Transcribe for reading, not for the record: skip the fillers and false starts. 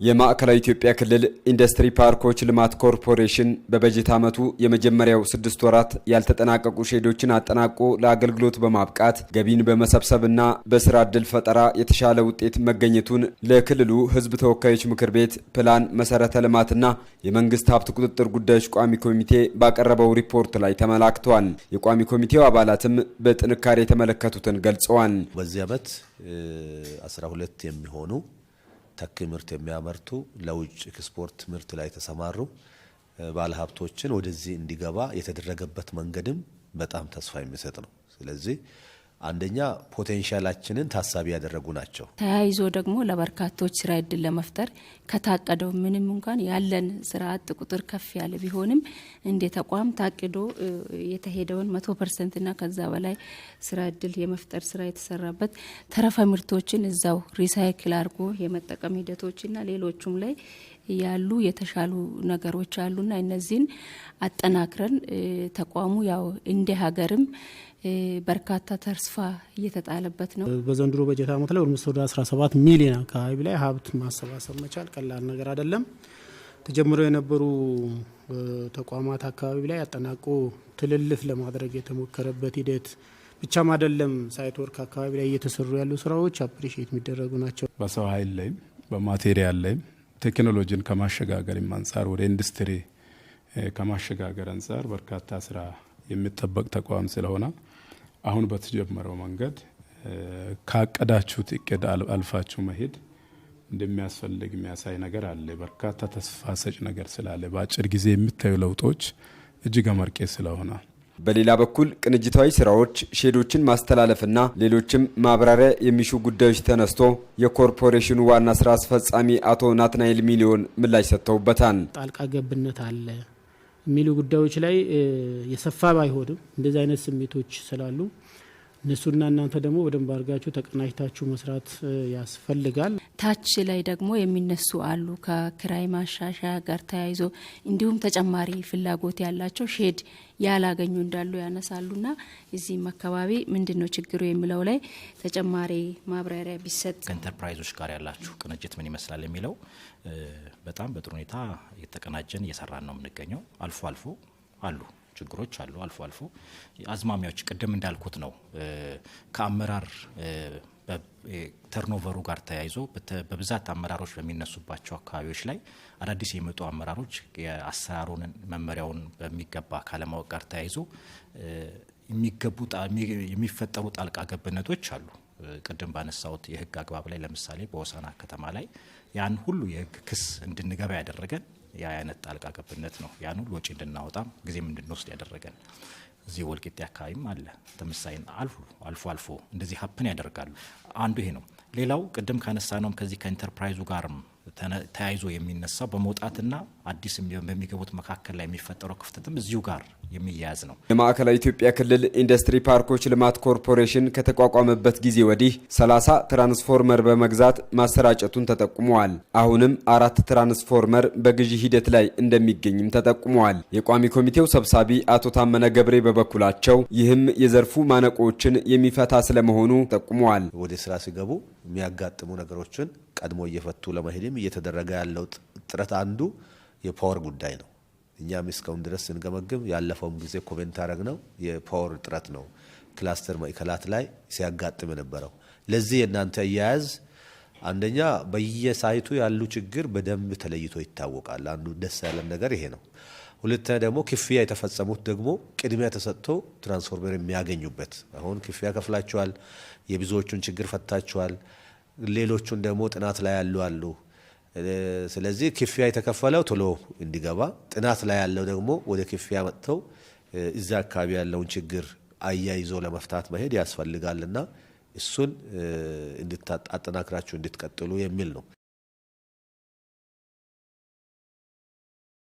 የማዕከላዊ ኢትዮጵያ ክልል ኢንዱስትሪ ፓርኮች ልማት ኮርፖሬሽን በበጀት ዓመቱ የመጀመሪያው 6 ወራት ያልተጠናቀቁ ሼዶችን አጠናቆ ለአገልግሎት በማብቃት ገቢን በመሰብሰብና በስራ ዕድል ፈጠራ የተሻለ ውጤት መገኘቱን ለክልሉ ሕዝብ ተወካዮች ምክር ቤት ፕላን መሰረተ ልማትና የመንግስት ሀብት ቁጥጥር ጉዳዮች ቋሚ ኮሚቴ ባቀረበው ሪፖርት ላይ ተመላክቷል። የቋሚ ኮሚቴው አባላትም በጥንካሬ የተመለከቱትን ገልጸዋል። በዚህ ዓመት 12 የሚሆኑ ተኪ ምርት የሚያመርቱ ለውጭ ኤክስፖርት ምርት ላይ ተሰማሩ ባለሀብቶችን ወደዚህ እንዲገባ የተደረገበት መንገድም በጣም ተስፋ የሚሰጥ ነው። ስለዚህ አንደኛ ፖቴንሻላችንን ታሳቢ ያደረጉ ናቸው። ተያይዞ ደግሞ ለበርካቶች ስራ ዕድል ለመፍጠር ከታቀደው ምንም እንኳን ያለን ስራ አጥ ቁጥር ከፍ ያለ ቢሆንም እንደ ተቋም ታቅዶ የተሄደውን 100% እና ከዛ በላይ ስራ ዕድል የመፍጠር ስራ የተሰራበት ተረፈ ምርቶችን እዛው ሪሳይክል አድርጎ የመጠቀም ሂደቶችና ሌሎቹም ላይ ያሉ የተሻሉ ነገሮች አሉና እነዚህን አጠናክረን ተቋሙ ያው እንደ ሀገርም በርካታ ተስፋ እየተጣለበት ነው። በዘንድሮ በጀት ዓመት ላይ ወደ 17 ሚሊዮን አካባቢ ላይ ሀብት ማሰባሰብ መቻል ቀላል ነገር አይደለም። ተጀምረው የነበሩ ተቋማት አካባቢ ላይ አጠናቆ ትልልፍ ለማድረግ የተሞከረበት ሂደት ብቻም አይደለም። ሳይት ወርክ አካባቢ ላይ እየተሰሩ ያሉ ስራዎች አፕሪሺየት የሚደረጉ ናቸው። በሰው ኃይል ላይ በማቴሪያል ላይ ቴክኖሎጂን ከማሸጋገር አንጻር ወደ ኢንዱስትሪ ከማሸጋገር አንጻር በርካታ ስራ የሚጠበቅ ተቋም ስለሆነ አሁን በተጀመረው መንገድ ካቀዳችሁት እቅድ አልፋችሁ መሄድ እንደሚያስፈልግ የሚያሳይ ነገር አለ። በርካታ ተስፋ ሰጭ ነገር ስላለ በአጭር ጊዜ የሚታዩ ለውጦች እጅግ አመርቂ ስለሆነ በሌላ በኩል ቅንጅታዊ ስራዎች ሼዶችን ማስተላለፍና ሌሎችም ማብራሪያ የሚሹ ጉዳዮች ተነስቶ የኮርፖሬሽኑ ዋና ስራ አስፈጻሚ አቶ ናትናኤል ሚሊዮን ምላሽ ሰጥተውበታል። ጣልቃ ገብነት አለ የሚሉ ጉዳዮች ላይ የሰፋ ባይሆንም እንደዚህ አይነት ስሜቶች ስላሉ እነሱና እናንተ ደግሞ በደንብ አድርጋችሁ ተቀናጅታችሁ መስራት ያስፈልጋል። ታች ላይ ደግሞ የሚነሱ አሉ ከክራይ ማሻሻያ ጋር ተያይዞ እንዲሁም ተጨማሪ ፍላጎት ያላቸው ሼድ ያላገኙ እንዳሉ ያነሳሉና እዚህም አካባቢ ምንድነው ችግሩ የሚለው ላይ ተጨማሪ ማብራሪያ ቢሰጥ። ከኢንተርፕራይዞች ጋር ያላችሁ ቅንጅት ምን ይመስላል የሚለው በጣም በጥሩ ሁኔታ እየተቀናጀን እየሰራን ነው የምንገኘው። አልፎ አልፎ አሉ ችግሮች አሉ። አልፎ አልፎ አዝማሚያዎች ቅድም እንዳልኩት ነው ከአመራር ተርኖቨሩ ጋር ተያይዞ በብዛት አመራሮች በሚነሱባቸው አካባቢዎች ላይ አዳዲስ የመጡ አመራሮች የአሰራሩን መመሪያውን በሚገባ ካለማወቅ ጋር ተያይዞ የሚፈጠሩ ጣልቃ ገብነቶች አሉ። ቅድም ባነሳውት የህግ አግባብ ላይ ለምሳሌ በወሰና ከተማ ላይ ያን ሁሉ የህግ ክስ እንድንገባ ያደረገን ያ አይነት ጣልቃ ገብነት ነው። ያን ሁሉ ወጪ እንድናወጣም ጊዜም እንድንወስድ ያደረገን እዚህ ወልቂጤ አካባቢም አለ። ተመሳሳይ አልፎ እንደዚህ ሀፕን ያደርጋሉ። አንዱ ይሄ ነው። ሌላው ቅድም ካነሳነውም ከዚህ ከኢንተርፕራይዙ ጋርም ተያይዞ የሚነሳው በመውጣትና አዲስ በሚገቡት መካከል ላይ የሚፈጠረው ክፍተትም እዚሁ ጋር የሚያያዝ ነው። የማዕከላዊ ኢትዮጵያ ክልል ኢንዱስትሪ ፓርኮች ልማት ኮርፖሬሽን ከተቋቋመበት ጊዜ ወዲህ 30 ትራንስፎርመር በመግዛት ማሰራጨቱን ተጠቁመዋል። አሁንም 4 ትራንስፎርመር በግዢ ሂደት ላይ እንደሚገኝም ተጠቁመዋል። የቋሚ ኮሚቴው ሰብሳቢ አቶ ታመነ ገብሬ በበኩላቸው ይህም የዘርፉ ማነቆችን የሚፈታ ስለመሆኑ ጠቁመዋል። ወደ ስራ ሲገቡ የሚያጋጥሙ ነገሮችን ቀድሞ እየፈቱ ለመሄድም እየተደረገ ያለው ጥረት አንዱ የፓወር ጉዳይ ነው። እኛም እስካሁን ድረስ ስንገመግም ያለፈውም ጊዜ ኮሜንት አረግነው የፓወር ጥረት ነው ክላስተር ማዕከላት ላይ ሲያጋጥም የነበረው። ለዚህ የእናንተ አያያዝ አንደኛ በየሳይቱ ያሉ ችግር በደንብ ተለይቶ ይታወቃል። አንዱ ደስ ያለን ነገር ይሄ ነው። ሁለተኛ ደግሞ ክፍያ የተፈጸሙት ደግሞ ቅድሚያ ተሰጥቶ ትራንስፎርመር የሚያገኙበት አሁን ክፍያ ከፍላችኋል፣ የብዙዎቹን ችግር ፈታችኋል፣ ሌሎቹን ደግሞ ጥናት ላይ ያሉ አሉ። ስለዚህ ክፍያ የተከፈለው ቶሎ እንዲገባ፣ ጥናት ላይ ያለው ደግሞ ወደ ክፍያ መጥተው እዛ አካባቢ ያለውን ችግር አያይዞ ለመፍታት መሄድ ያስፈልጋልና እሱን አጠናክራችሁ እንድትቀጥሉ የሚል ነው።